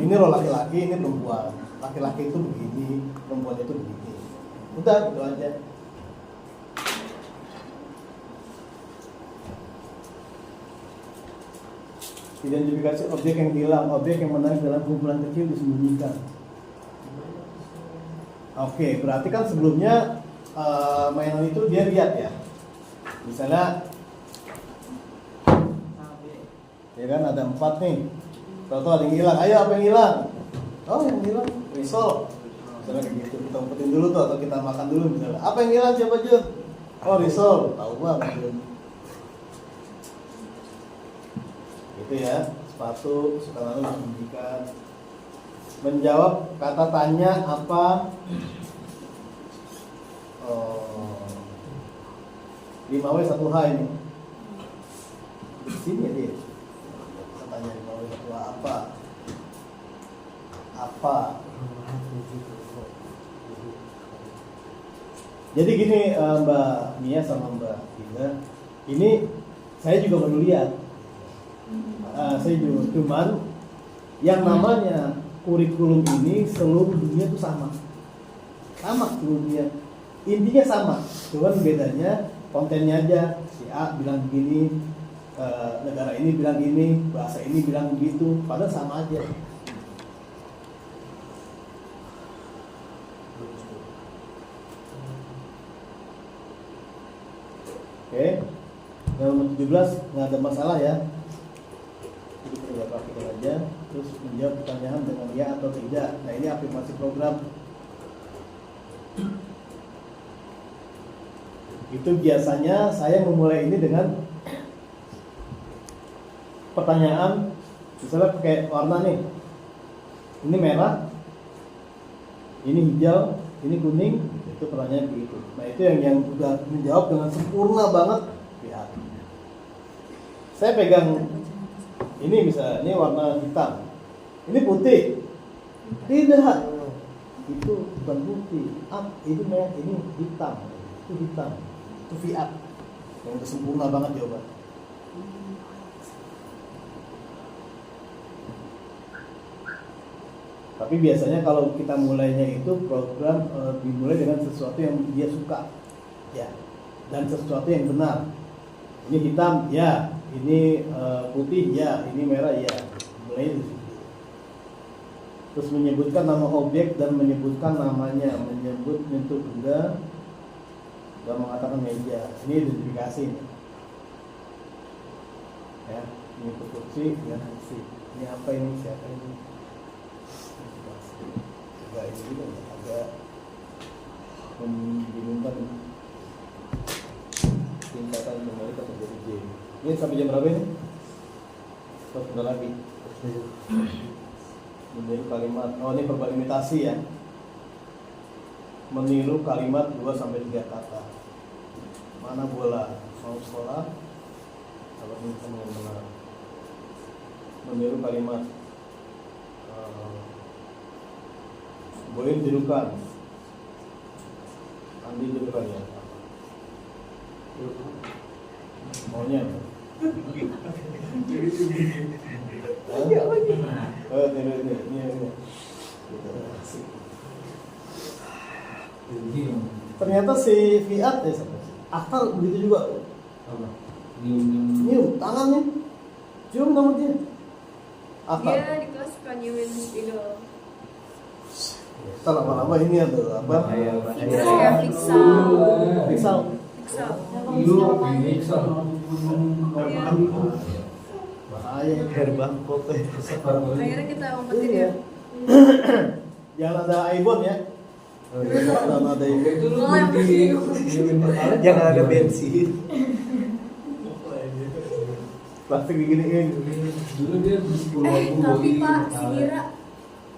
ini loh laki-laki, ini perempuan. Laki-laki itu begini, perempuan itu begini. Udah gitu aja. Identifikasi objek yang hilang, objek yang menarik dalam kumpulan kecil disembunyikan. Oke, berarti kan sebelumnya mainan itu dia lihat ya. Misalnya, ya kan ada 4 nih. Tahu-tahu ada yang hilang. Ayo apa yang hilang? Oh yang hilang risol. Misalnya kayak gitu. Kita umpetin dulu tuh atau kita makan dulu misalnya. Apa yang hilang siapa Jun? Oh risol. Tahu banget Jun. Gitu ya. Sepatu suka lalu disembunyikan. Menjawab kata tanya apa? 5W 1H ini. Di sini ya dia. Katanya 5W 1H apa? Apa? Jadi gini Mbak Mia sama Mbak Tina, ini saya juga baru lihat. Saya juga, cuman yang namanya kurikulum ini seluruh dunia itu sama seluruh dunia, intinya sama, cuman bedanya kontennya aja. Si A bilang begini, negara ini bilang ini, bahasa ini bilang begitu, padahal sama aja. Oke, nomor 17 nggak ada masalah ya. Jadi kita praktikkan aja, terus menjawab pertanyaan dengan ya atau tidak. Nah ini afirmasi program. Itu biasanya saya memulai ini dengan pertanyaan, misalnya pakai warna nih. Ini merah, ini hijau, ini kuning. Itu pertanyaan begitu. Nah itu yang udah menjawab dengan sempurna banget. Lihat. Saya pegang ini bisa, ini warna hitam. Ini putih. Tidak. Itu bukan putih. Itu merah, ini hitam. Itu hitam. Itu fiat. Yang udah sempurna banget jawaban. Tapi biasanya kalau kita mulainya itu program dimulai dengan sesuatu yang dia suka, ya, dan sesuatu yang benar. Ini hitam, ya. Ini putih, ya. Ini merah, ya. Mulai dari situ. Terus menyebutkan nama objek dan menyebutkan namanya, menyebut bentuk benda dan mengatakan meja. Ini identifikasi. Ya, ini kursi, ya, kursi. Ini apa ini? Siapa ini? Agak ini juga agak membingungkan tingkatan numeric atau jadi J. Ini sampai jam berapa ini? Terus udah lagi. Meniru kalimat. Oh ini perubahan imitasi ya. Meniru kalimat 2-3 kata. Mana bola? Mau sekolah? Kalau ini dengan benar. Meniru kalimat. Boleh tirukan. Andi tirukan ya. Maunya. Ini. Ternyata si Fiat ya, akal begitu juga. Nyium tangannya, cium nama dia. Akal. Dia di kelas suka nyiumin spidol. Kita lama-lama ini ada apa? Kayak Pixel. Bahaya gerbang kok. Akhirnya kita umpetin ya. Jangan ada iPhone ya. Jangan ada iPhone. Jangan ada bensin. Plastik diginiin. Dulu dia 10.000. Tapi Pak, si Ira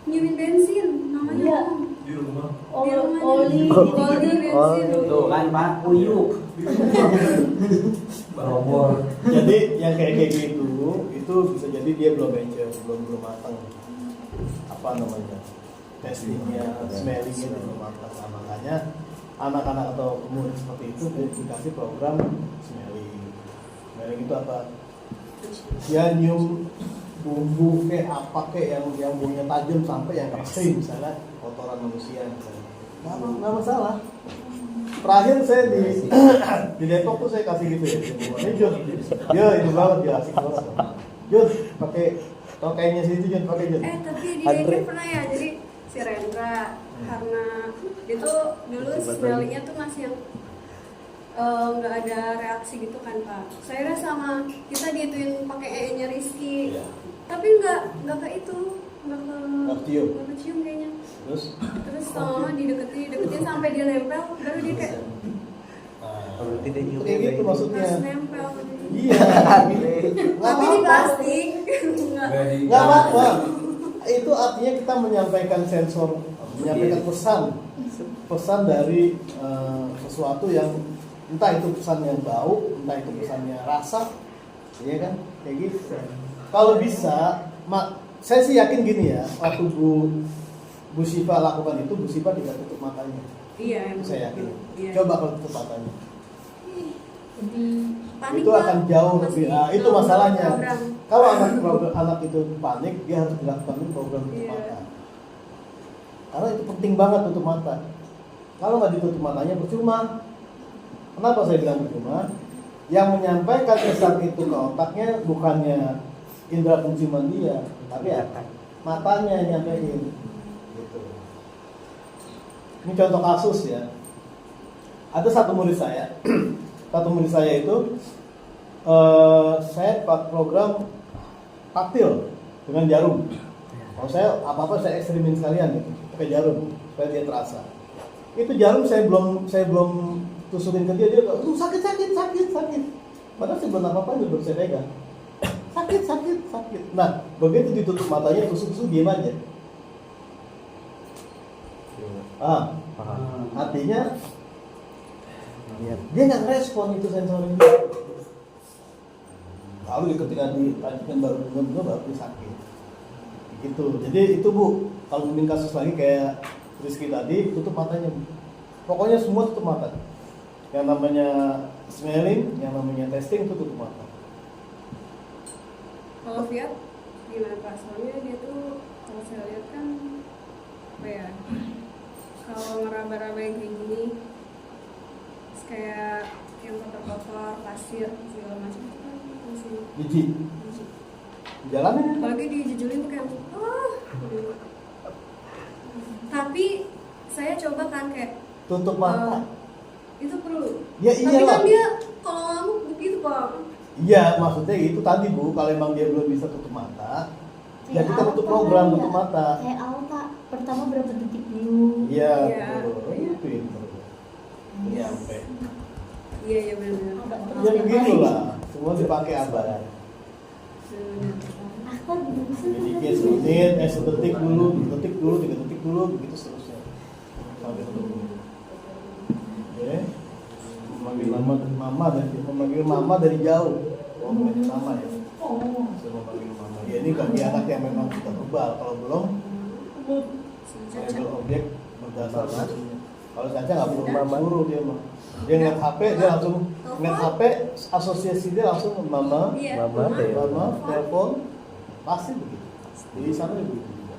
nyumin bensin namanya. Di rumah. Oli bensin. Tuh kan Pak, uyuk. Barobor. Jadi yang kayak gitu itu bisa jadi dia belum mature, belum matang. Apa namanya? Testingnya, smellingnya belum matang. Nah, makanya anak-anak atau umur seperti itu dikasih program smelling. Smelling itu apa? Dia nyium bumbu kayak apa kayak yang bumbunya tajam sampai yang ekstrim, misalnya kotoran manusia misalnya. Nggak masalah. Terakhir saya di Depok tuh saya kasih gitu ya. Ini Jun, ya itu banget ya asik banget. Jun pakai tokainya sih itu Jun pakai Jun. Tapi di Andre. daycare pernah ya, jadi si Rendra karena dia tuh dulu smellingnya tuh masih yang nggak ada reaksi gitu kan Pak. Saya sama kita diituin pakai nya Rizky, Iya. tapi nggak ke itu, nggak cium. nggak kecium kayaknya. Terus Sama dideketin sampai dia nempel, baru dia kayak Berarti dia nyium kayak gitu maksudnya. harus nempel. Iya. Nggak Tapi di apa-apa. plastik, nggak. Nggak apa-apa. Itu artinya kita menyampaikan sensor, menyampaikan pesan dari sesuatu yang entah itu pesan yang bau, entah itu pesannya rasa, iya kan? Kayak gitu. Kalau bisa, saya sih yakin gini ya, waktu Bu Siva lakukan itu, Bu Siva tidak tutup matanya. Iya, emang. Saya yakin. Iya. Coba kalau tutup matanya. Panik, Itu Pak. akan jauh lebih. Nah, itu masalahnya. Program. Kalau anak itu panik, dia harus dilakukan program tutup Iya. mata. Karena itu penting banget tutup mata. Kalau nggak ditutup matanya percuma. Kenapa saya bilang percuma? Yang menyampaikan pesan itu ke otaknya bukannya indera penciuman dia, tapi ya matanya yang nyampein. Gitu. Ini contoh kasus ya. Ada satu murid saya, itu saya pakai program taktil dengan jarum. Kalau saya apa-apa saya ekstremin sekalian gitu, pakai jarum supaya dia terasa. Itu jarum saya belum tusukin ke dia sakit. Padahal saya belum apa-apa belum saya pegang. Sakit. Nah, begitu ditutup matanya tusuk-tusuk diam aja. Artinya dia nggak respon itu sensornya. Lalu ketika ditanyakan baru dia sakit. Gitu. Jadi itu Bu, kalau mungkin kasus lagi kayak Rizky tadi, tutup matanya Bu. Pokoknya semua tutup mata. Yang namanya smelling, yang namanya testing itu tutup mata. Kalau Fiat gimana Pak? Soalnya dia tuh kalau saya lihat kan apa ya? Kalau ngeraba-raba yang kayak gini, terus kayak yang kotor-kotor, pasir segala macam itu kan masih Jijik. Jalanin. apalagi dijejulin tuh kayak tapi saya coba kan kayak Tutup mata. itu perlu. Ya Tapi iyalah. kan dia kalau ngamuk begitu Pak. Iya, maksudnya itu tadi Bu, kalau emang dia belum bisa tutup mata, ya kita tutup program tutup mata. Kayak Alta, pertama berapa detik dulu? Iya, Iya. betul. Itu pinter. Nyampe. Iya benar. Ya begitulah, semua dipakai abad. Aku belum bisa. Jadi dia semenit, sedetik dulu, 2 detik dulu, 3 detik dulu, begitu seterusnya. Sampai 1 menit. Oke. Memanggil mama dari jauh. Oh, memanggil mama ya. Saya memanggil mama. Ya ini bagi anak yang memang sudah kebal. Kalau belum, label objek berdasarkan. Kalau Caca nggak perlu mama suruh dia mah. Dia ngeliat HP, dia langsung ngeliat HP, asosiasi dia langsung mama, Iya. mama, telepon, pasti begitu. Jadi sana begitu juga.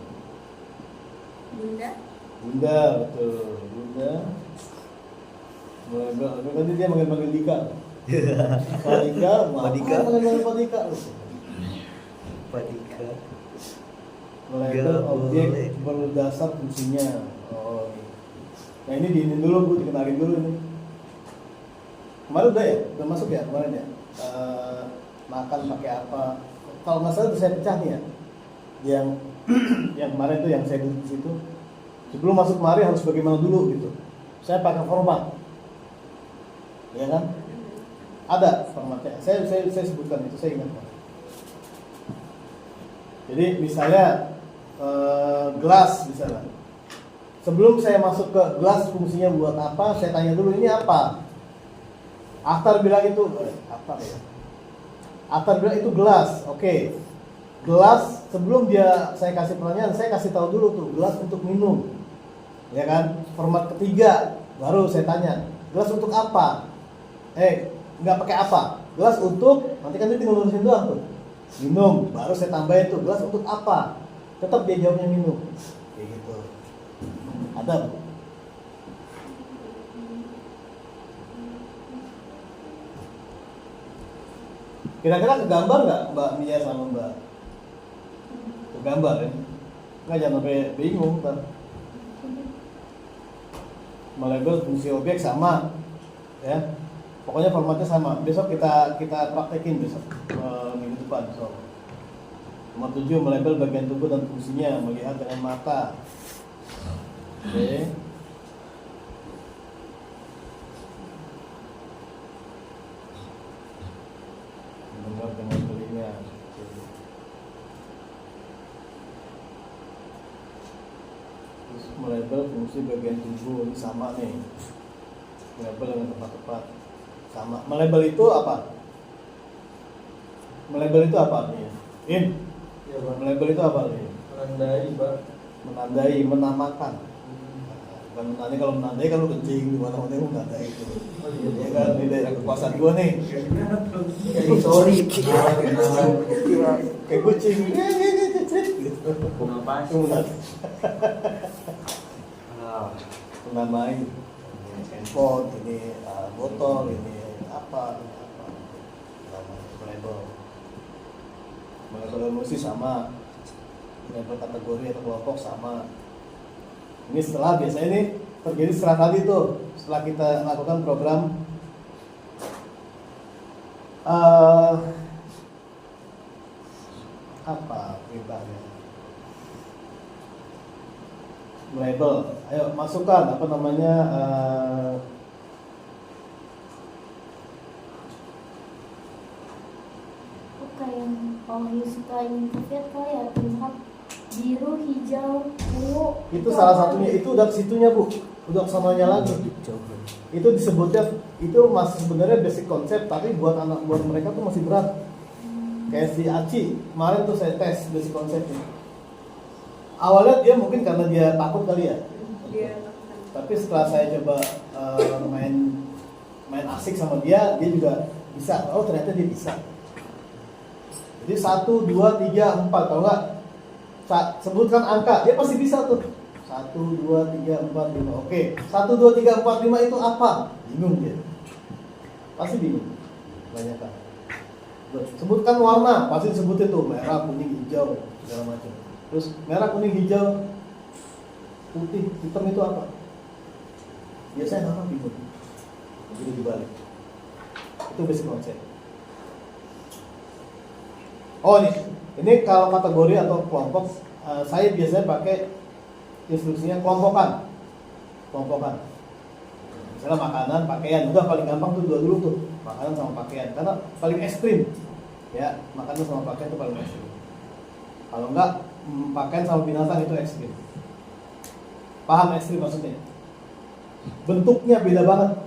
Bunda, betul, Bunda. Nanti dia manggil Dika. Pak Dika, Pak Dika. manggil Pak Dika. Padika. Label objek berdasar fungsinya. Oh. Nah ini diinin dulu Bu, dikenalin dulu ini. Kemarin udah ya, udah masuk ya kemarin ya. Makan pakai apa? Kalau nggak salah udah saya pecah nih ya. Yang kemarin tuh yang saya duduk di situ. Sebelum masuk kemari harus bagaimana dulu gitu. Saya pakai format. Ya kan? Ada formatnya. Saya sebutkan itu, saya ingat. Jadi misalnya gelas misalnya. Sebelum saya masuk ke gelas fungsinya buat apa, saya tanya dulu ini apa. Akhtar bilang itu apa ya? Akhtar bilang itu gelas. Oke. Gelas sebelum saya kasih pertanyaan, saya kasih tahu dulu tuh gelas untuk minum. Ya kan? Format ketiga baru saya tanya, gelas untuk apa? Nggak pakai apa? Gelas untuk, nanti kan dia tinggal nulisin doang tuh. minum, baru saya tambahin tuh gelas untuk apa, tetap dia jawabnya minum, kayak gitu. Ada Bu? Kira-kira kegambar nggak Mbak Mia sama Mbak? Kegambar ya? Nggak, jangan sampai bingung ntar. Melabel fungsi objek sama, ya. Pokoknya formatnya sama. Besok kita praktekin besok minggu depan. So. Nomor 7, melabel bagian tubuh dan fungsinya, melihat dengan mata. Oke. Mendengar dengan telinga. Terus melabel fungsi bagian tubuh, ini sama nih. Melabel dengan tepat-tepat. Sama. Melabel itu apa? Melabel itu apa artinya? Ya, Pak. Melabel itu apa artinya? Menandai, Pak. Menandai, menamakan. Bukan menandai, kalau menandai kan lu kencing di mana-mana lu menandai itu. Ya kan, di daerah kekuasaan gua nih. Sorry. Kayak kucing. Gitu. Kenapa? Itu menamai. Ini handphone, ini botol, ini apa. Melabel. Melabel emosi sama. Melabel kategori atau kelompok sama. Ini setelah biasanya ini terjadi setelah tadi tuh, setelah kita lakukan program apa perintahnya? Label. Ayo masukkan apa namanya Kayak kalau suka internet kali ya, misalkan biru, hijau, ungu. itu salah satunya, itu udah situnya Bu, udah sononya lagi. Itu disebutnya, itu masih sebenarnya basic konsep, tapi buat mereka tuh masih berat. Kayak si Aci kemarin tuh saya tes basic konsepnya. Awalnya dia mungkin karena dia takut kali ya. Dia Tapi setelah saya coba main asik sama dia juga bisa. Oh ternyata dia bisa. Jadi 1, 2, 3, 4, kalau nggak sebutkan angka, dia pasti bisa tuh. 1, 2, 3, 4, 5. Oke, 1, 2, 3, 4, 5 itu apa? Bingung dia. Pasti bingung. Banyak kan. Sebutkan warna, pasti sebutin tuh merah, kuning, hijau, segala macam. Terus merah, kuning, hijau, putih, hitam itu apa? Biasanya orang bingung. Jadi dibalik. Itu basic konsep. Oh ini kalau kategori atau kelompok, saya biasanya pakai instruksinya kelompokan. Misalnya makanan, pakaian, udah paling gampang tuh dua dulu tuh, makanan sama pakaian, karena paling ekstrim. Ya, makanan sama pakaian itu paling ekstrim. Kalau enggak, pakaian sama binatang itu ekstrim. Paham ekstrim maksudnya? Bentuknya beda banget.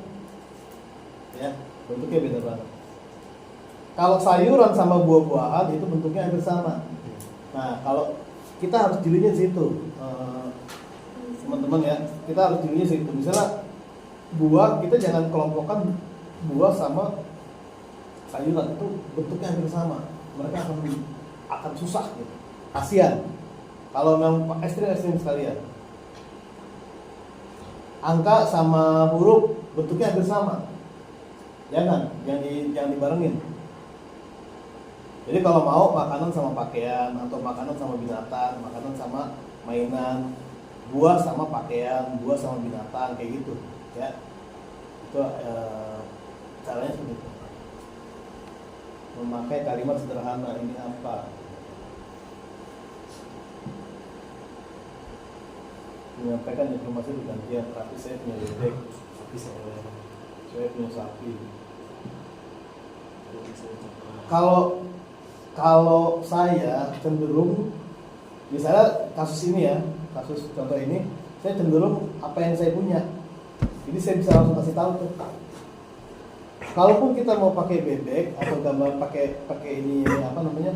Ya, bentuknya beda banget. Kalau sayuran sama buah-buahan itu bentuknya hampir sama. Nah, kalau kita harus jelinya di situ, teman-teman ya, kita harus jelinya di situ. Misalnya buah, kita jangan kelompokkan buah sama sayuran, itu bentuknya hampir sama. Mereka akan susah gitu. Kasian. Kalau memang ekstrim sekalian. Angka sama huruf bentuknya hampir sama. Jangan dibarengin. Jadi kalau mau makanan sama pakaian, atau makanan sama binatang, makanan sama mainan, buah sama pakaian, buah sama binatang, kayak gitu, ya. Itu caranya seperti itu. Memakai kalimat sederhana, ini apa? Menyampaikan informasi bergantian, tapi saya punya bebek, tapi saya punya sapi. Kalau saya cenderung, misalnya kasus ini ya, kasus contoh ini, saya cenderung apa yang saya punya. Jadi saya bisa langsung kasih tahu tuh. Kalaupun kita mau pakai bebek atau gambar pakai ini apa namanya,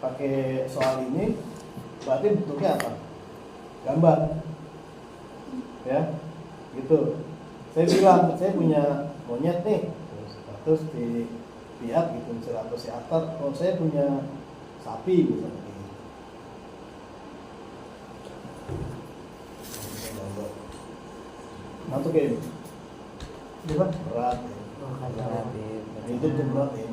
pakai soal ini, berarti bentuknya apa? Gambar, ya, gitu. Saya bilang saya punya monyet nih, terus dilihat gitu misalnya, atau si Atar, oh saya punya sapi misalnya. Masuk ya? Apa? Berat ya. Itu tuh berat ya.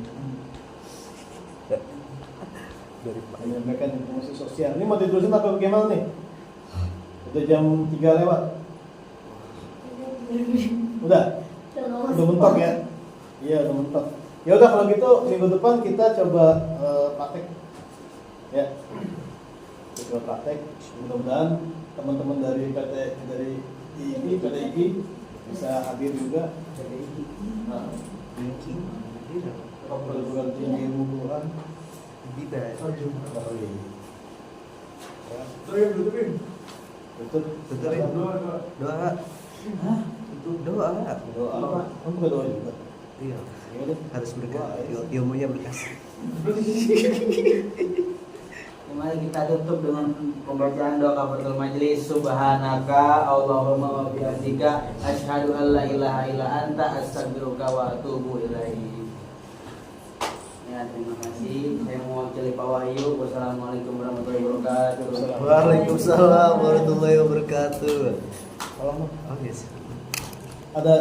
Menyampaikan informasi sosial. Ini mau diterusin apa bagaimana nih? Udah jam 3 lewat. Udah? Udah mentok ya? Iya, udah mentok. Ya udah kalau gitu minggu depan kita coba praktek. Ya. Kita coba praktek. Mudah-mudahan teman-teman dari PT bisa hadir juga. Nah, perguruan tinggi ilmu Quran. Betul. Doa. Kamu juga doa juga. Iya. Ya udah. Harus berkah. Ilmunya berkah. Mari kita tutup dengan pembacaan doa kafaratul majelis. Subhanaka Allahumma wa bihamdika asyhadu an la ilaha illa anta astaghfiruka wa atubu ilaik. Ya, terima kasih. Saya mewakili Pak Wahyu. Wassalamualaikum warahmatullahi wabarakatuh. Waalaikumsalam warahmatullahi wabarakatuh. Kalau mau Oh yes. ada